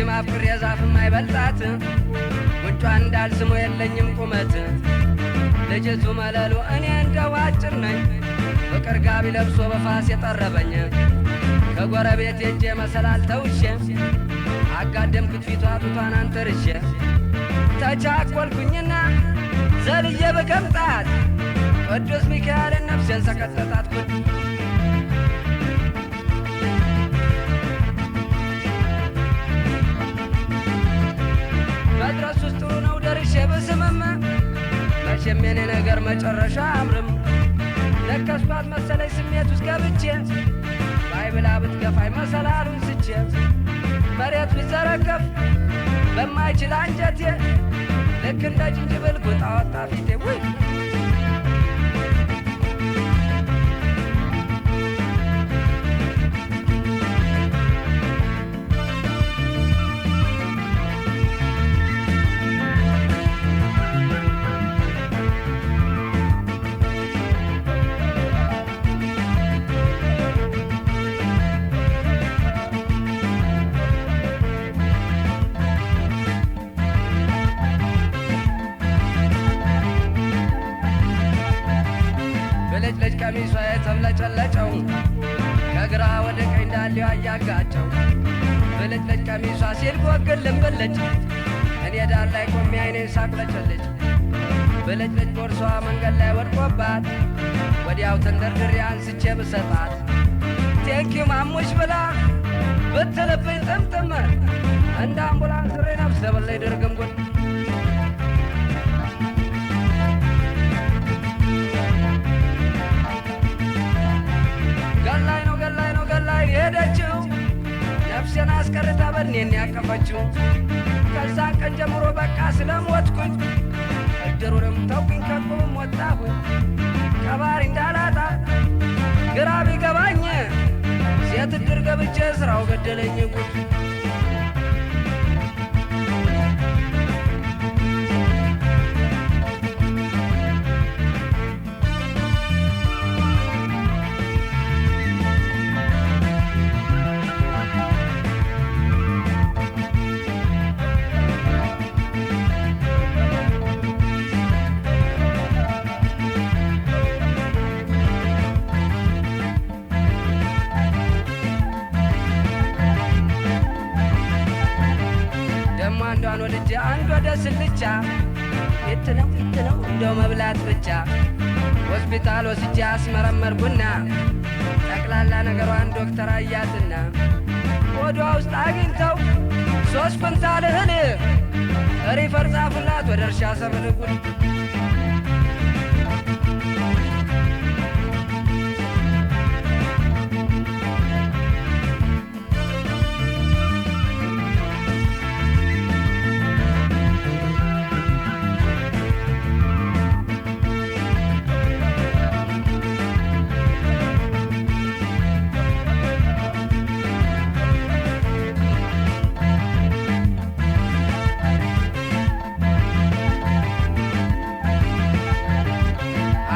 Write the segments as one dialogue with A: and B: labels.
A: ረጅም አፍቅር የዛፍ ማይበልጣት ጉንጯ እንዳልስሞ የለኝም ቁመት ልጅቱ መለሉ እኔ እንደው አጭር ነኝ ፍቅር ጋቢ ለብሶ በፋስ የጠረበኝ ከጎረቤት ሄጄ መሰላል ተውሼ አጋደምኩት ፊቷ ጡቷን አንተርሼ ተቻኰልኩኝና ዘልዬ በከምጣት ቅዱስ ሚካኤልን ነፍሴን ሰቀጠጣት ጉድ መድረስ ውስጥ ነው ደርሼ በስምም መቼም የኔ ነገር መጨረሻ አምርም ለከስኳት መሰለኝ ስሜት ውስጥ ገብቼ ባይብላ ብትገፋኝ መሰላሉን ስቼ መሬት ቢዘረገፍ በማይችል አንጀቴ ልክ እንደ ጅንጅብል ጉጣ ወጣ ፊቴ ውይ ልጅ ቀሚሷ የተብለጨለጨው ከግራ ወደ ቀኝ እንዳለው አያጋጨው ብልጭ ቀሚሷ ሲል ጎግልም ብልጭ እኔ ዳር ላይ ቆሜ አይኔን ሳቅለጨልጭ ብልጭ ቦርሷ መንገድ ላይ ወድቆባት ወዲያው ተንደርድሬ አንስቼ ብሰጣት ቴንኪው ማሙሽ ብላ ብትልብኝ ጥምጥም እንደ አምቡላንስ ሬ ነፍሰ በላይ ድርግም ጉድ ገላይ ሄደችው ነፍሴን አስቀርታ በኔን ያቀፈችው ከዛን ቀን ጀምሮ በቃ ስለሞትኩኝ እድሩንም ተውኩኝ ከቁብም ወጣሁኝ ከባሪ እንዳላጣ ግራ ቢገባኝ ሴት እድር ገብቼ ስራው ገደለኝ ጉድ አንዷን ወልጄ አንዷ ደስልቻ የትነው እንደው መብላት ብቻ ሆስፒታል ወስጄ አስመረመርኩና ጠቅላላ ነገሯን ዶክተር አያትና ወዷ ውስጥ አግኝተው 3 ኩንታል እህል ሪፈር ጻፉላት ወደ እርሻ ሰብል ጉድ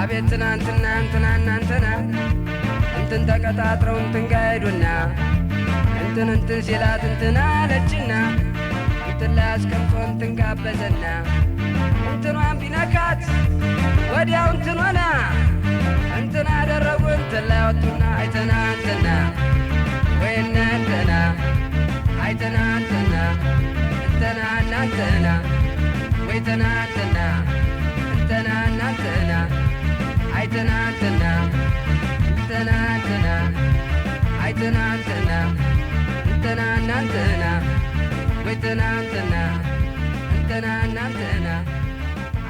A: አቤት ትናንትና እንትና እንትን ተቀጣጥረው እንትን ጋሄዱና እንትን ሲላት እንትን አለችና እንትን ላይ አስቀምጦ እንትን ጋበዘና እንትኗን ቢነካት ወዲያው እንትን ሆና እንትን አደረጉ እንትን ላይ ወጡና አይተና እንትና ወይና እንትና አይተና እንትና እንትና እናንትና ወይተና እንትና እንትና እናንትና አይተና እንትና እንትና አይተና እንትና እንትና እናንትና ወይተና እንትና እንትና እናንትና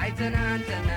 A: አይተና እንትና